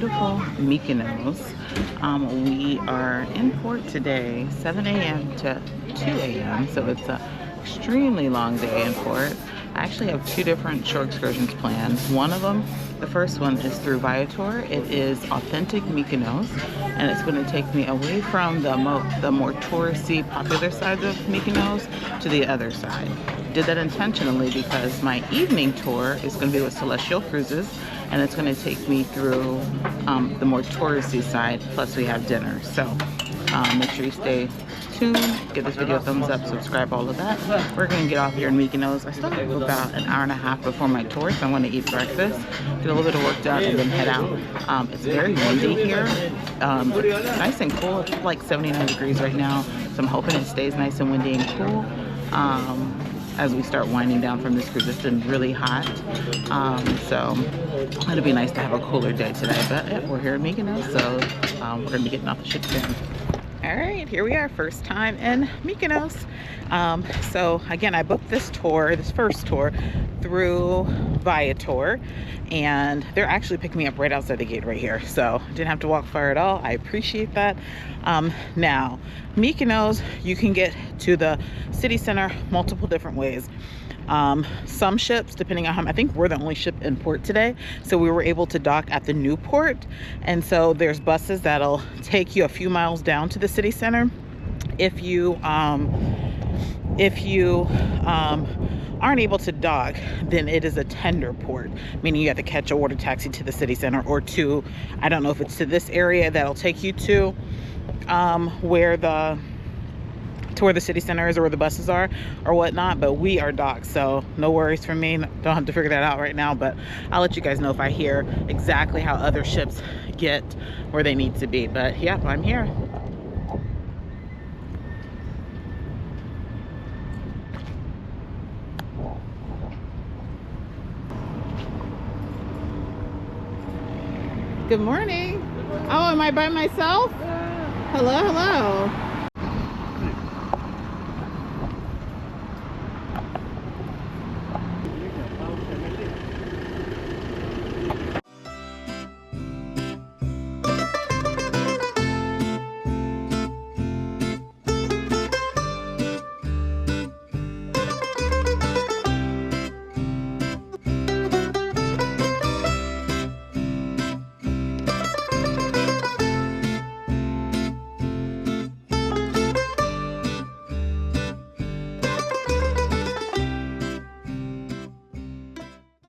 beautiful Mykonos. We are in port today, 7 a.m. to 2 a.m. So it's an extremely long day in port. I actually have two different shore excursions planned. One of them, the first one, is through Viator. It is authentic Mykonos, and it's going to take me away from the more touristy, popular sides of Mykonos to the other side. Did that intentionally because my evening tour is going to be with Celestial Cruises, and it's going to take me through the more touristy side, plus we have dinner. So make sure you stay tuned, give this video a thumbs up, subscribe, all of that. We're going to get off here in Mykonos. I still have about an hour and a half before my tour, so I'm going to eat breakfast, get a little bit of work done, and then head out. It's very windy here. Nice and cool. It's like 79 degrees right now, so I'm hoping it stays nice and windy and cool as we start winding down from this cruise. It's been really hot, so it'll be nice to have a cooler day today. But yeah, we're here in Mykonos, so we're going to be getting off the ship soon. All right, here we are, first time in Mykonos. So again, I booked this first tour through Viator, and they're actually picking me up right outside the gate right here. So I didn't have to walk far at all. I appreciate that. Now, Mykonos, you can get to the city center multiple different ways. Some ships, depending on how, I think we're the only ship in port today, so we were able to dock at the new port, and so there's buses that'll take you a few miles down to the city center. If you aren't able to dock, then it is a tender port, meaning you have to catch a water taxi to the city center, or to, I don't know if it's to this area that'll take you to where the city center is, or where the buses are or whatnot. But we are docked, so no worries for me. Don't have to figure that out right now, but I'll let you guys know if I hear exactly how other ships get where they need to be. But yeah, I'm here. Good morning. Oh, am I by myself? Hello, hello.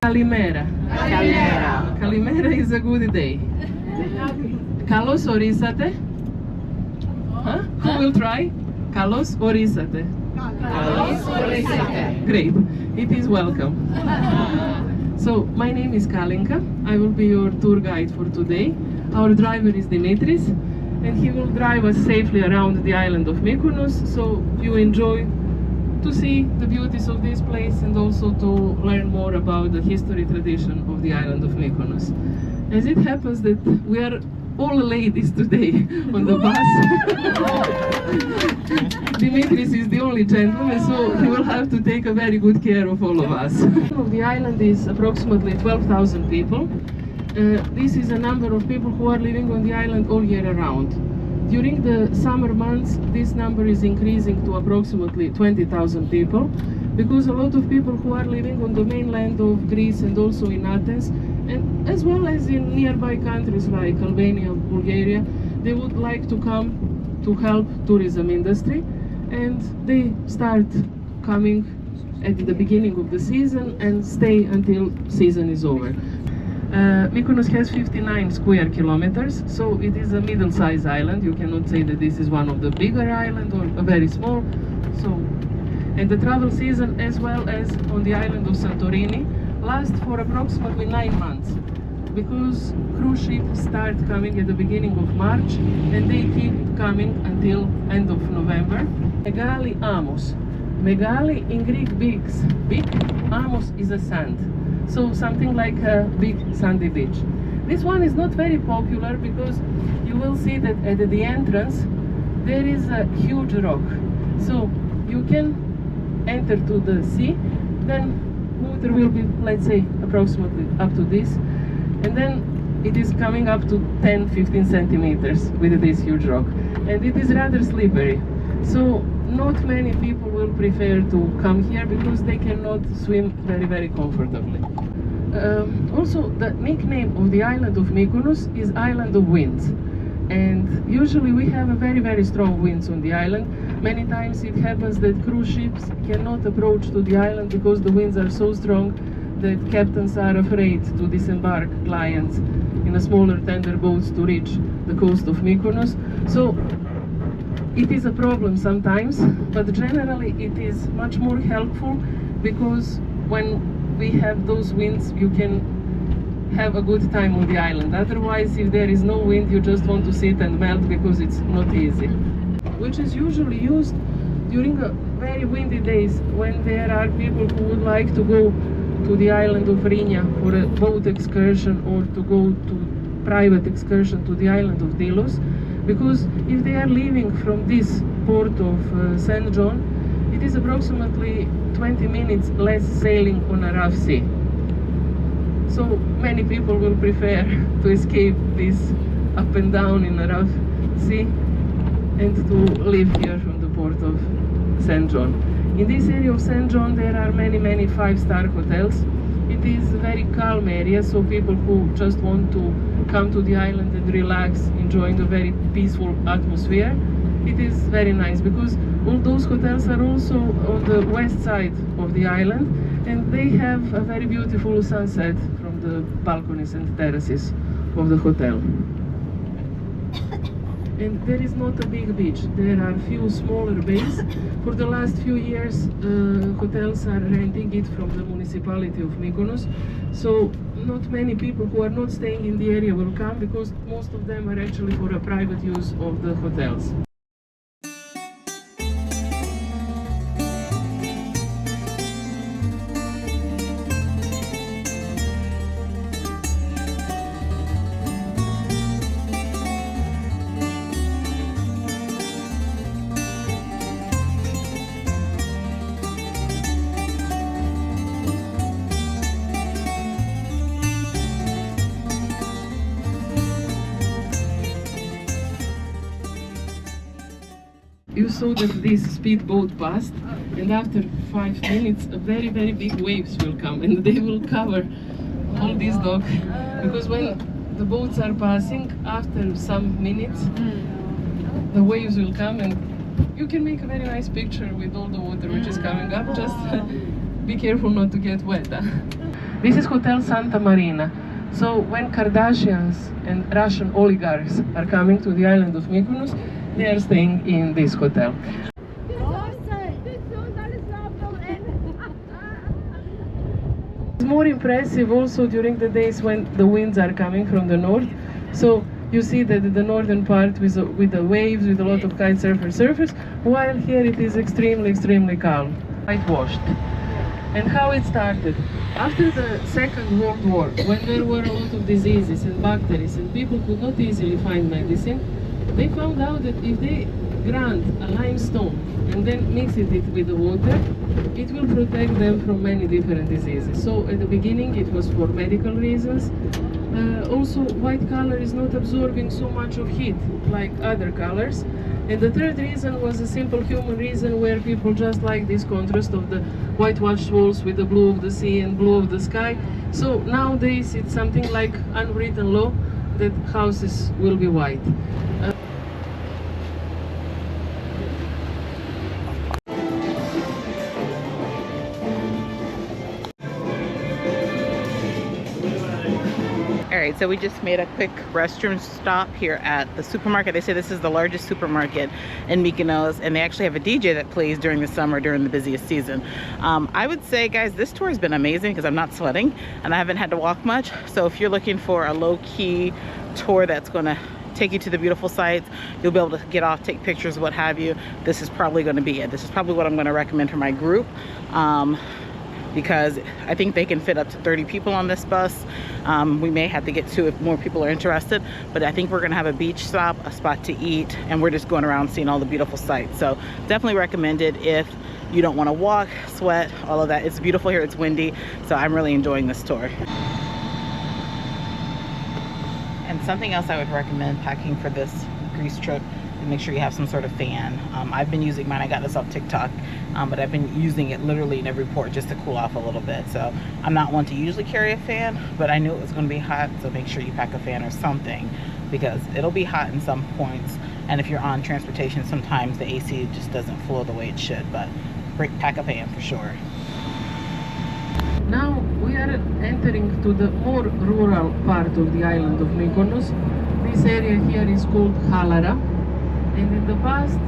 Kalimera. Kalimera. Kalimera is a good day. Kalos orisate? Huh? Who will try? Kalos orisate. Kalos orisate. Great. It is welcome. So, my name is Kalinka. I will be your tour guide for today. Our driver is Dimitris, and he will drive us safely around the island of Mykonos, so you enjoy to see the beauties of this place and also to learn more about the history tradition of the island of Mykonos. As it happens that we are all ladies today on the bus. Dimitris is the only gentleman, so he will have to take a very good care of all of us. The island is approximately 12,000 people. This is a number of people who are living on the island all year around. During the summer months, this number is increasing to approximately 20,000 people, because a lot of people who are living on the mainland of Greece and also in Athens, and as well as in nearby countries like Albania, Bulgaria, they would like to come to help tourism industry, and they start coming at the beginning of the season and stay until season is over. Mykonos has 59 square kilometers, so it is a middle-sized island. You cannot say that this is one of the bigger islands or a very small. So, and the travel season, as well as on the island of Santorini, lasts for approximately 9 months, because cruise ships start coming at the beginning of March and they keep coming until end of November. Megali Amos. Megali in Greek means big, Amos is a sand. So something like a big sandy beach. This one is not very popular because you will see that at the entrance there is a huge rock. So you can enter to the sea, then water will be, let's say, approximately up to this, and then it is coming up to 10-15 centimeters with this huge rock, and it is rather slippery. So not many people will prefer to come here because they cannot swim very comfortably. Also, the nickname of the island of Mykonos is Island of Winds, and usually we have a very strong winds on the island. Many times it happens that cruise ships cannot approach to the island because the winds are so strong that captains are afraid to disembark clients in a smaller tender boats to reach the coast of Mykonos. So it is a problem sometimes, but generally it is much more helpful, because when we have those winds you can have a good time on the island. Otherwise, if there is no wind, you just want to sit and melt because it's not easy. Which is usually used during very windy days, when there are people who would like to go to the island of Rinja for a boat excursion, or to go to private excursion to the island of Delos. Because if they are leaving from this port of St. John, it is approximately 20 minutes less sailing on a rough sea. So many people will prefer to escape this up and down in a rough sea and to live here from the port of St. John. In this area of St. John there are many five-star hotels. It is a very calm area, so people who just want to come to the island and relax, enjoying a very peaceful atmosphere, it is very nice, because all those hotels are also on the west side of the island, and they have a very beautiful sunset from the balconies and terraces of the hotel. And there is not a big beach, there are few smaller bays. For the last few years hotels are renting it from the municipality of Mykonos, so not many people who are not staying in the area will come, because most of them are actually for a private use of the hotels. You saw that this speedboat passed, and after 5 minutes a very big waves will come, and they will cover all this dock, because when the boats are passing, after some minutes the waves will come, and you can make a very nice picture with all the water which is coming up. Just be careful not to get wet. This is Hotel Santa Marina. So when Kardashians and Russian oligarchs are coming to the island of Mykonos, they are staying in this hotel. It's more impressive also during the days when the winds are coming from the north. So you see that the northern part with the waves, with a lot of kite surfers, while here it is extremely calm, whitewashed. And how it started? After the Second World War, when there were a lot of diseases and bacteries and people could not easily find medicine, they found out that if they grind a limestone and then mix it with the water, it will protect them from many different diseases. So at the beginning it was for medical reasons. Also, white color is not absorbing so much of heat like other colors. And the third reason was a simple human reason, where people just like this contrast of the whitewashed walls with the blue of the sea and blue of the sky. So nowadays it's something like unwritten law that houses will be white. Alright, so we just made a quick restroom stop here at the supermarket. They say this is the largest supermarket in Mykonos, and they actually have a DJ that plays during the summer, during the busiest season. I would say, guys, this tour has been amazing because I'm not sweating and I haven't had to walk much. So if you're looking for a low-key tour that's going to take you to the beautiful sites, you'll be able to get off, take pictures, what have you, this is probably going to be it. This is probably what I'm going to recommend for my group. Because I think they can fit up to 30 people on this bus. We may have to get two if more people are interested, but I think we're gonna have a beach stop, a spot to eat, and we're just going around seeing all the beautiful sights. So definitely recommend it if you don't wanna walk, sweat, all of that. It's beautiful here, it's windy, so I'm really enjoying this tour. something else I would recommend packing for this Greece trip, and make sure you have some sort of fan. I've been using mine. I got this off TikTok, but I've been using it literally in every port just to cool off a little bit. So I'm not one to usually carry a fan, but I knew it was going to be hot, so make sure you pack a fan or something, because it'll be hot in some points. And if you're on transportation, sometimes the AC just doesn't flow the way it should, but pack a fan for sure. Now we are entering to the more rural part of the island of Mykonos. This area here is called Halara, and in the past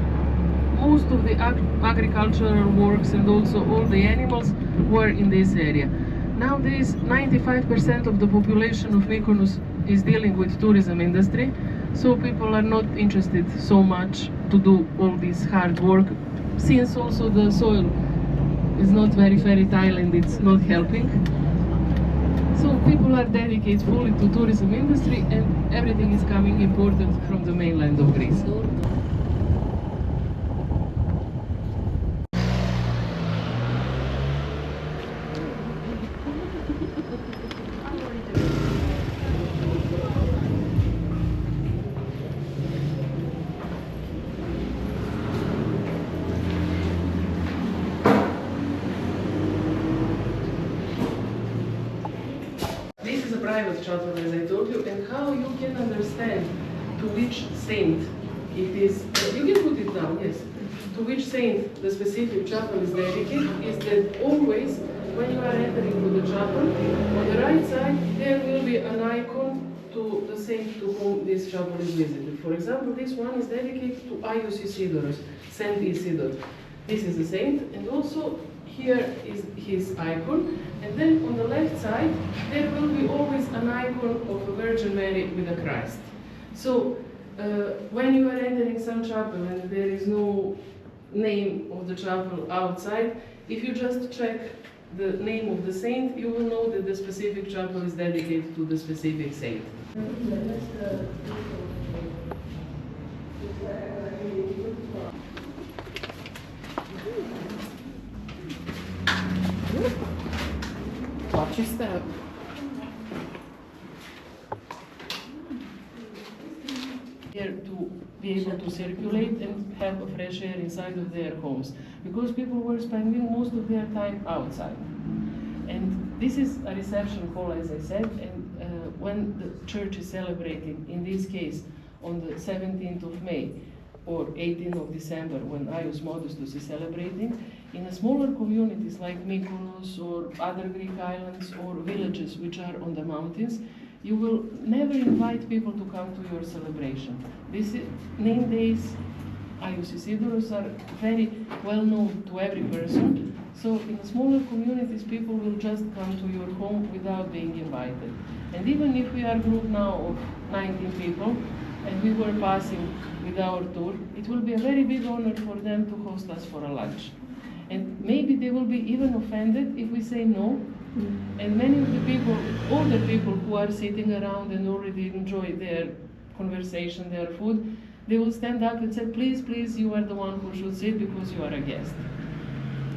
most of the agricultural works and also all the animals were in this area. Nowadays 95% of the population of Mykonos is dealing with tourism industry, so people are not interested so much to do all this hard work, since also the soil is not very fertile and it's not helping. So people are dedicated fully to tourism industry, and everything is coming imported from the mainland of Greece. This is a private chapel, as I told you, and how you can understand to which saint it is. You can put it down, yes. To which saint the specific chapel is dedicated is that always when you are entering to the chapel, on the right side there will be an icon to the saint to whom this chapel is visited. For example, this one is dedicated to Aios Isidoros, Saint Isidore. This is the saint, and also here is his icon, and then on the left side there will be always an icon of a Virgin Mary with a Christ. So when you are entering some chapel and there is no name of the chapel outside, if you just check the name of the saint, you will know that the specific chapel is dedicated to the specific saint. Watch your step. Here to be able to circulate and have a fresh air inside of their homes, because people were spending most of their time outside. And this is a reception hall, as I said, and when the church is celebrating, in this case on the 17th of May or 18th of December, when Aios Modestus is celebrating, in a smaller communities like Mykonos or other Greek islands or villages which are on the mountains, you will never invite people to come to your celebration. These name days, Aios Isidoros, are very well known to every person. So in smaller communities, people will just come to your home without being invited. And even if we are a group now of 19 people, and we were passing with our tour, it will be a very big honor for them to host us for a lunch. And maybe they will be even offended if we say no. And many of the people, older people who are sitting around and already enjoy their conversation, their food, they will stand up and say, please, please, you are the one who should sit because you are a guest.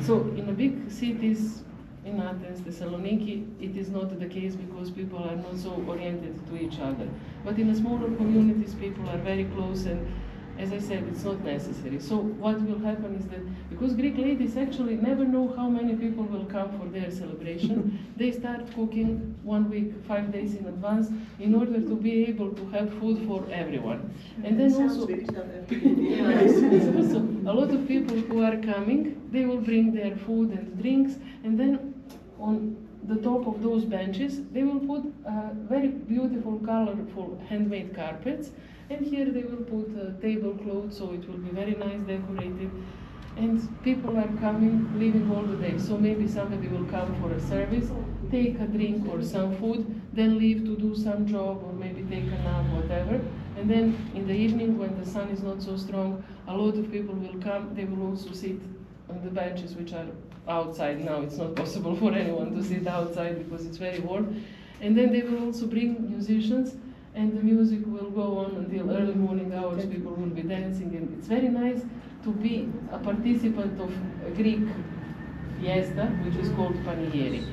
So in the big cities, in Athens, Thessaloniki, it is not the case because people are not so oriented to each other. But in the smaller communities, people are very close, and as I said, it's not necessary. So what will happen is that, because Greek ladies actually never know how many people will come for their celebration, they start cooking 1 week, 5 days in advance, in order to be able to have food for everyone. And then also, also a lot of people who are coming, they will bring their food and drinks, and then on the top of those benches, they will put very beautiful, colorful handmade carpets. And here they will put tablecloths, so it will be very nice, decorated. And people are coming, leaving all the day. So maybe somebody will come for a service, take a drink or some food, then leave to do some job or maybe take a nap, whatever. And then in the evening, when the sun is not so strong, a lot of people will come. They will also sit on the benches which are outside. Now it's not possible for anyone to sit outside because it's very warm. And then they will also bring musicians, and the music will go on until early morning hours. People will be dancing, and it's very nice to be a participant of a Greek fiesta, which is called Panieri.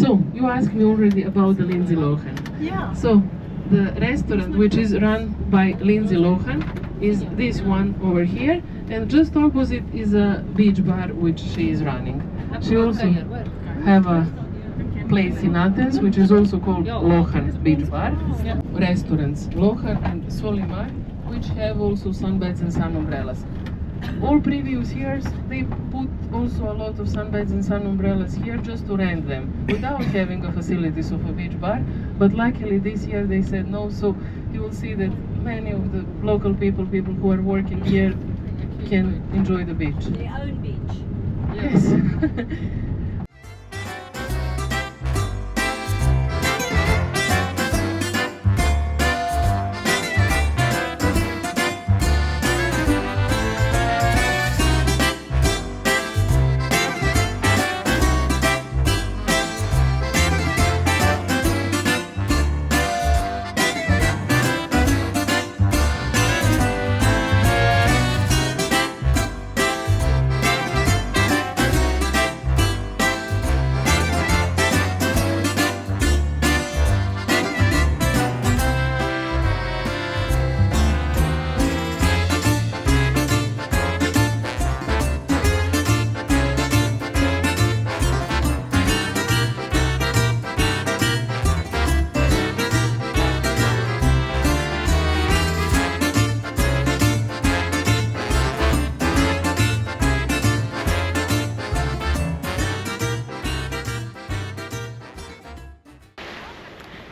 So, you asked me already about the Lindsay Lohan. Yeah. So, the restaurant which is run by Lindsay Lohan is this one over here, and just opposite is a beach bar which she is running. She also have a place in Athens which is also called Lohan Beach Bar. Restaurants Lohan and Solimar, which have also sunbeds and sun umbrellas. All previous years they put also a lot of sunbeds and sun umbrellas here just to rent them without having the facilities of a beach bar, but luckily this year they said no, so you will see that many of the local people who are working here can enjoy the beach. Their own beach. Yes.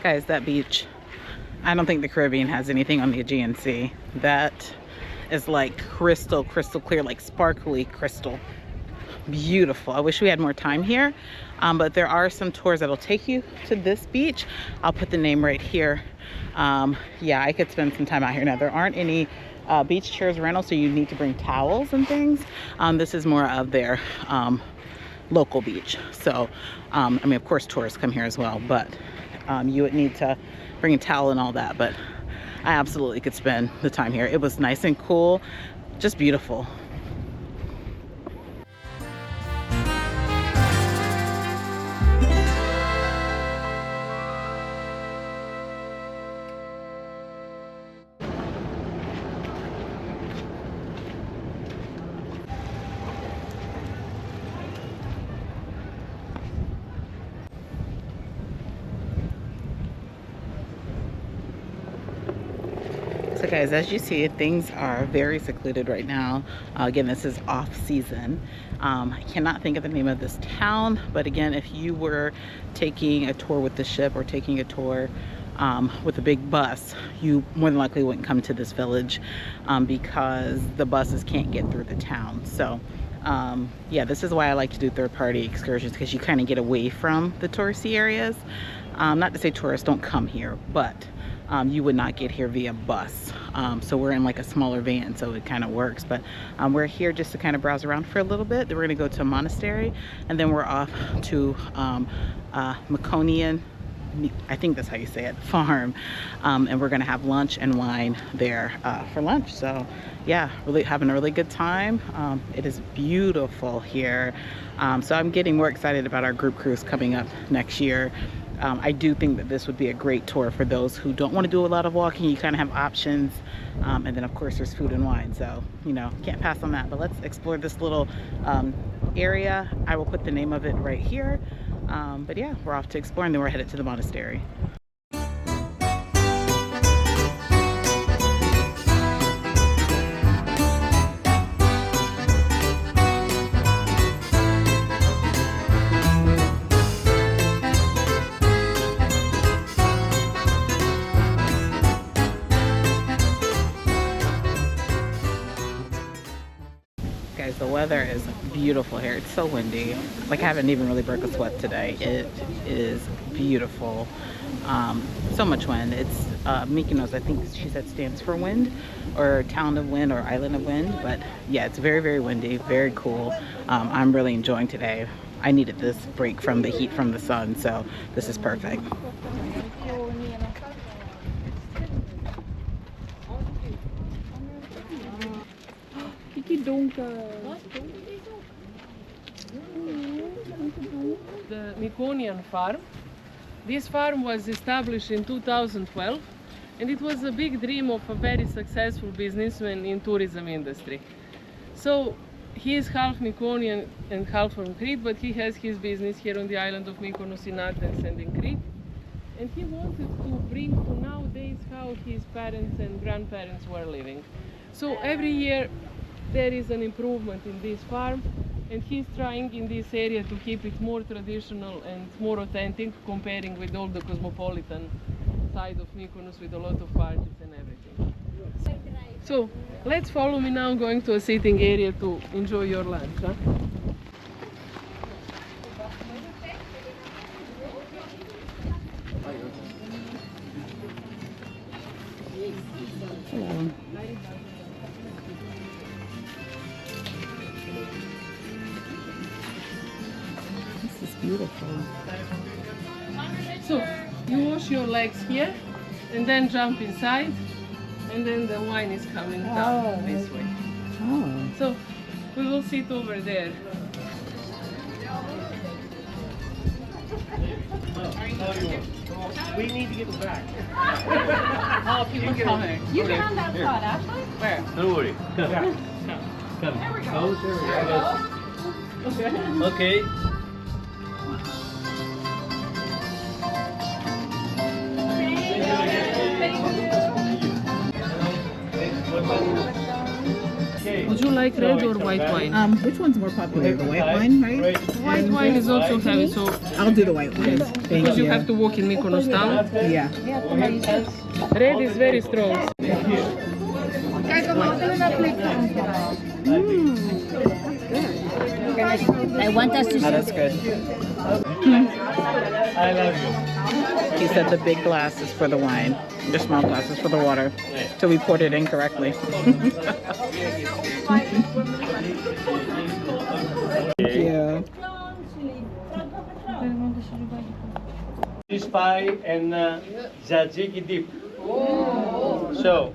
Guys, that beach, I don't think the Caribbean has anything on the Aegean Sea. That is like crystal clear, like sparkly crystal. Beautiful. I wish we had more time here, but there are some tours that'll take you to this beach. I'll put the name right here. Yeah, I could spend some time out here. Now, there aren't any beach chairs rental, so you need to bring towels and things. This is more of their local beach. So, I mean, of course, tourists come here as well, but you would need to bring a towel and all that. But I absolutely could spend the time here. It was nice and cool, just beautiful. So guys, as you see, things are very secluded right now. Again, this is off season. I cannot think of the name of this town, but again, if you were taking a tour with the ship or taking a tour with a big bus, you more than likely wouldn't come to this village because the buses can't get through the town. So yeah, this is why I like to do third-party excursions, because you kind of get away from the touristy areas. Not to say tourists don't come here, but you would not get here via bus. So we're in like a smaller van, so it kind of works. But we're here just to kind of browse around for a little bit. Then we're gonna go to a monastery, and then we're off to Mykonian, I think that's how you say it, farm. And we're gonna have lunch and wine there for lunch. So yeah, really having a really good time. It is beautiful here. So I'm getting more excited about our group cruise coming up next year. I do think that this would be a great tour for those who don't want to do a lot of walking. You kind of have options, and then of course there's food and wine, so you know, can't pass on that. But let's explore this little area. I will put the name of it right here, but yeah, we're off to explore, and then we're headed to the monastery. Guys, the weather is beautiful here. It's so windy. Like, I haven't even really broke a sweat today. It is beautiful. So much wind. It's Mykonos, I think she said, stands for wind, or town of wind, or island of wind. But yeah, it's very, very windy, very cool. I'm really enjoying today. I needed this break from the heat from the sun, so this is perfect. The Mykonian Farm. This farm was established in 2012 and it was a big dream of a very successful businessman in tourism industry. So he is half Mykonian and half from Crete, but he has his business here on the island of Mykonos in Athens and in Crete. And he wanted to bring to nowadays how his parents and grandparents were living. So every year there is an improvement in this farm, and he's trying in this area to keep it more traditional and more authentic, comparing with all the cosmopolitan side of Mykonos with a lot of parties and everything. So let's follow me now, going to a sitting area to enjoy your lunch. Huh? Hello. This is beautiful. So you wash your legs here and then jump inside, and then the wine is coming down this way. Oh. So we will sit over there. We need to get back. Oh, people coming. You can have that spot, Ashley. Where? Don't worry. Come. Come. There we go. Oh, there we go. Okay. Would you like red or white wine? Which one's more popular? The white wine, right? White wine is also heavy, so I'll do the white wine. Thank because you you. have to walk in Mykonos town. Yeah. Red is very strong. I want us to Oh, that's good. I love you. He said the big glass is for the wine, the small glass is for the water. So we poured it incorrectly. Thank you. Fish pie and tzatziki dip. So,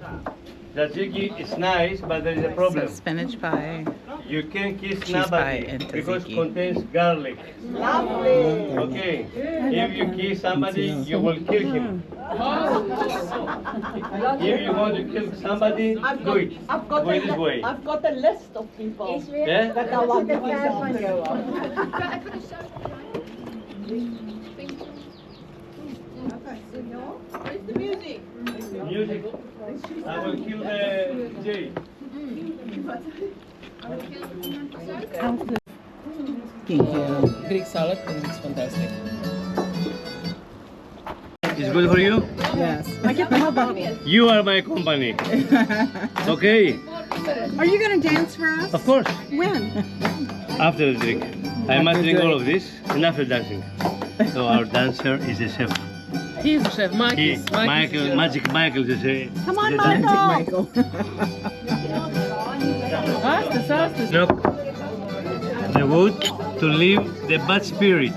tzatziki is nice, but there is a So problem. spinach pie. You can kiss Cheese pie nobody and because tzatziki. contains garlic. Okay, if you kiss somebody, you will kill him. If you want to kill somebody, do it. Do it this way. I've got a list of people Yeah? that I want to kiss on. Where's the music? Music. I will kill the Jay. Thank you. Greek salad, and it's fantastic. It's good for you? Yes. You are my company. Okay? Are you gonna dance for us? Of course. When? After the drink. I must drink all of this and after dancing. So our dancer is a chef. He is a chef. Mike He, is the chef. Magic Michael is a Come on, is a dancer. Michael. Astes. Look, the wood to leave the bad spirit.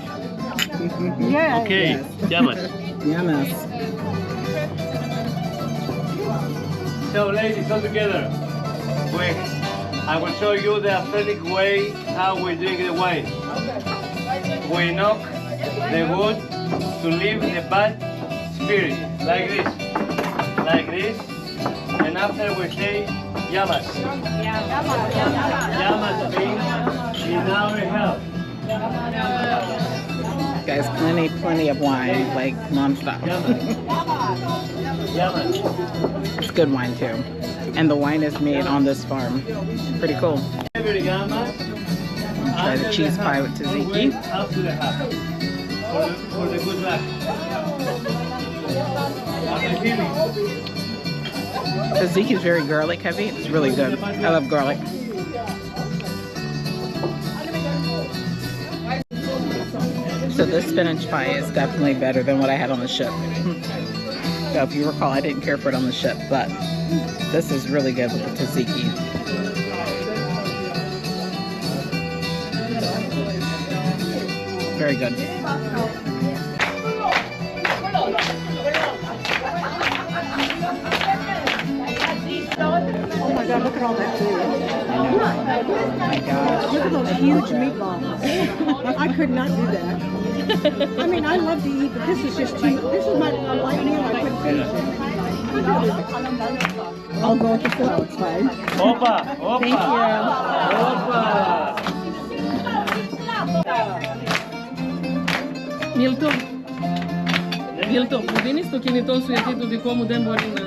Yeah. Okay, Yamas. Yummy. So ladies, all together, I will show you the authentic way how we drink the wine. We knock the wood to leave the bad spirit, like this, and after we say Yamas. Yamas means in our health. Guys, plenty of wine, like non-stop. Yamas. It's good wine too. And the wine is made on this farm. Pretty cool. Every Yamas. Try the cheese pie with tzatziki. Up to the half. For the good luck. After healing. Tzatziki is very garlic heavy. It's really good. I love garlic. So this spinach pie is definitely better than what I had on the ship. So if you recall, I didn't care for it on the ship, but this is really good with the tzatziki. Very good. Oh my God, look at all that food. my gosh. Look at those huge meatballs. I could not do that. I mean, I love to eat, but this is just too. This is my light meal. I couldn't finish it. I'll go with the flow. It's fine. Opa, opa. Thank you. Opa. Milton, vini sto keni ton sujetitu di komu den borin na.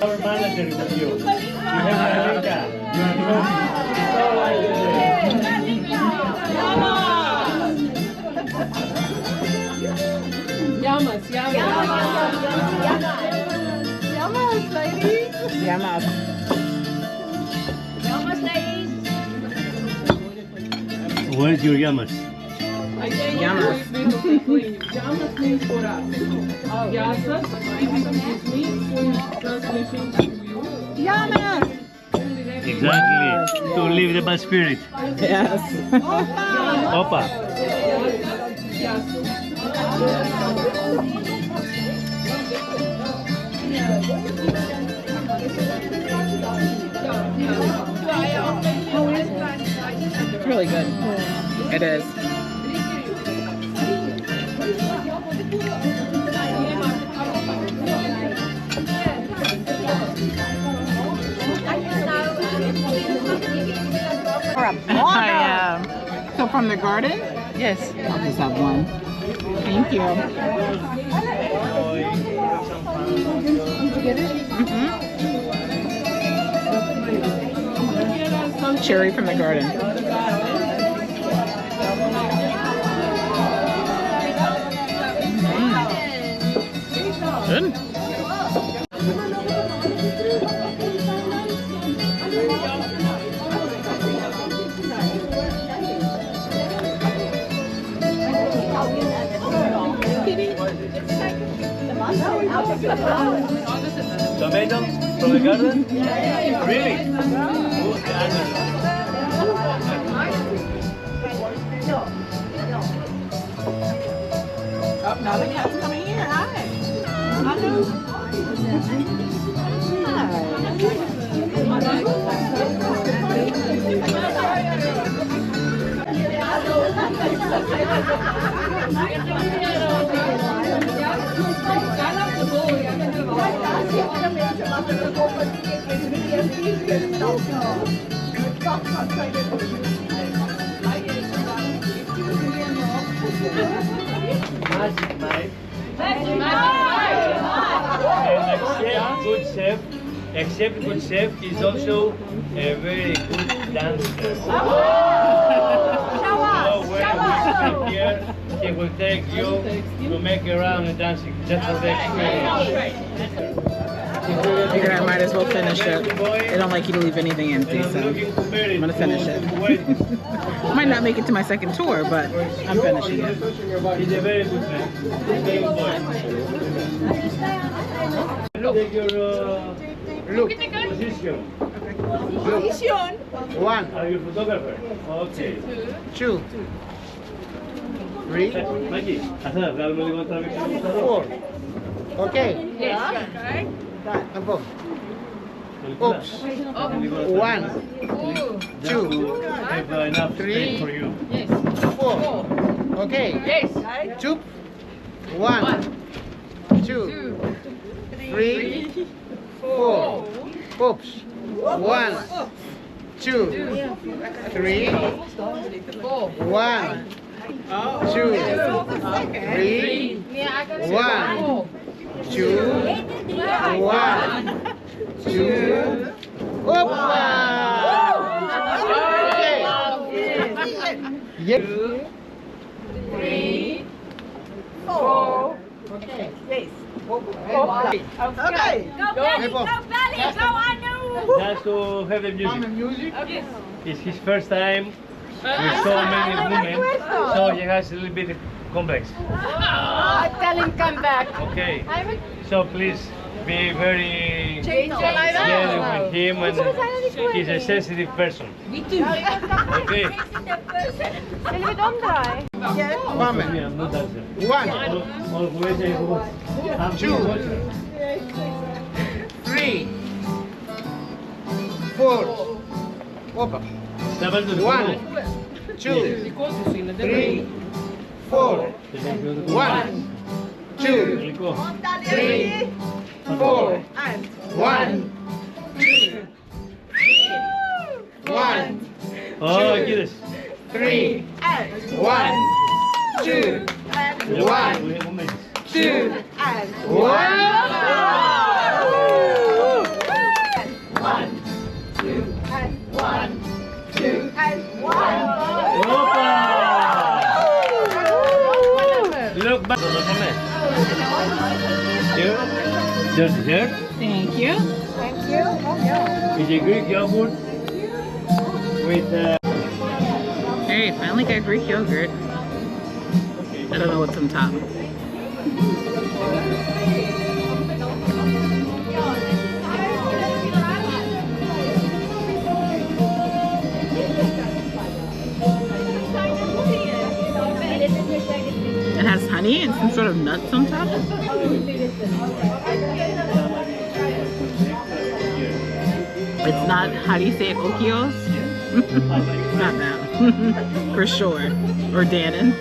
Our manager with you. You have Malika. You are talking so like Yamas. Yamas. Where's your yamas? Yamas. Yamas means for us. Yasas, it means for translation to you. Yamas! Exactly. To live the bad spirit. Yes. Opa. It's really good. It is. I am. So from the garden? Yes. I'll just have one. Thank you. Cherry from the garden. Good. Tomatoes from the garden? Really? Oh, now the cat's coming here. Hi. Magic, Mike. Except good chef is also a very good dancer. So when we here, he will take you to make a round of dancing just for the experience. I figured I might as well finish it. They don't like you to leave anything empty, so I'm gonna finish it. Might not make it to my second tour, but I'm finishing it. He's a very good man. Very good boy. Take your position. One, Are you a photographer? Okay. two, three, Mikey, βγάλουμε λίγο να τραβήξουμε το four. Okay. Tampoco. Oops. One, two, Have enough space for you. four. Okay. Two. One, two, three, four. Oops. One, two, three, one, two, three, one, two, one, two. Opa! Okay. Yep. Okay. Just to have the music. It's his first time with so many women, so he has a little bit complex. Tell him come back. Okay. So please be very gentle with him, and he's a sensitive person. Me too. Okay. Vill vi dem dra? Yes. Comment. I'm not dancer. 1, Always I'm 2, 3, 4. Opa. 1, 2, 3, 4. 1, 2, 3, 4. 1, 1, Oh, quieres. 3, 1, 2, 1, 2, 1. Look back. Here. There's here. Thank you. Is a Greek yogurt with Hey, finally got Greek yogurt. I don't know what's on top. It has honey and some sort of nuts on top. It's not, how do you say it, okios? Not that. For sure. Or Dannon.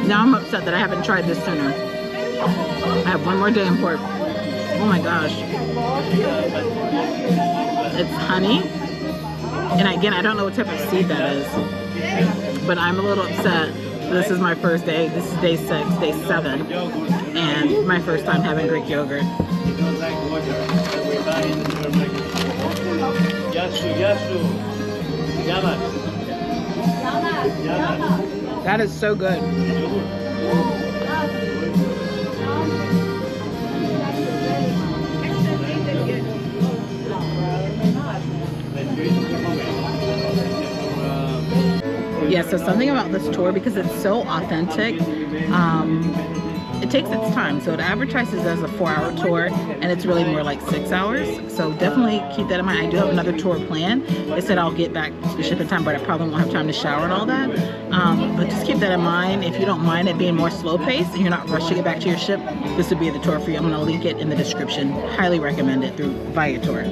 Now I'm upset that I haven't tried this sooner. I have one more day in port. Oh my gosh. It's honey. And again, I don't know what type of seed that is. But I'm a little upset. This is my first day. This is day 6, day 7. And my first time having Greek yogurt. it's not like water that we buy in the supermarket. Yasu. Yamas. That is so good. Yeah, so something about this tour, because it's so authentic, it takes its time. So it advertises as a 4-hour tour, and it's really more like 6 hours. So definitely keep that in mind. I do have another tour planned. They said I'll get back to the ship in time, but I probably won't have time to shower and all that. But just keep that in mind. If you don't mind it being more slow paced and you're not rushing it back to your ship, this would be the tour for you. I'm going to link it in the description. Highly recommend it through Viator.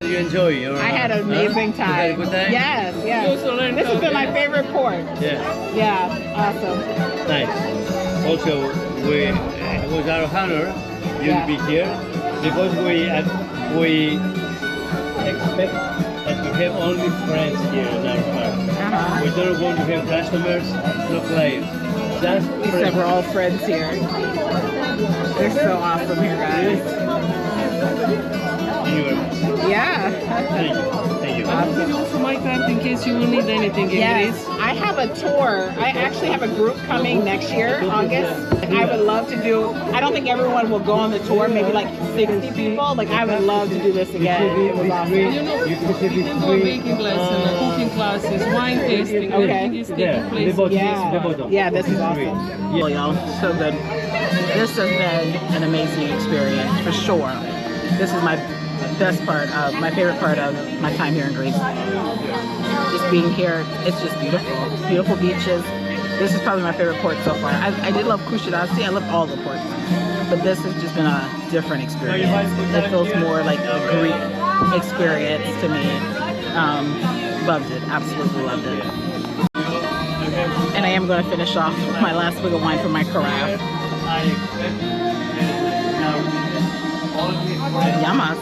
You enjoy your I had an amazing time. You had a good time? Yes, yes. This has been my favorite port. Yeah. Yeah, awesome. Nice. Also, it was our honor you to be here because we expect that we have only friends here in our farm. We don't want to have customers, no clients. Just We said we're all friends here. They're so awesome here, guys. Yeah. Thank you. Thank you. Give also my card in case you will need anything in Yes, Greece. I have a tour. I actually have a group coming next year, August. I would love to do, I don't think everyone will go on the tour, maybe like 60 people. Like, I would love to do this again. It was awesome. You know, we can do a baking lesson, cooking classes, wine tasting. Okay. Everything is taking place. Yeah, this is awesome. Well, y'all, so good. This has been an amazing experience, for sure. This is my best part of, my favorite part of my time here in Greece. Just being here, it's just beautiful. Beautiful beaches. This is probably my favorite port so far. I did love Kushadasi. I love all the ports. But this has just been a different experience. It feels more like a Greek experience to me. Loved it. Absolutely loved it. And I am going to finish off my last wig of wine from my carafe. Yamas.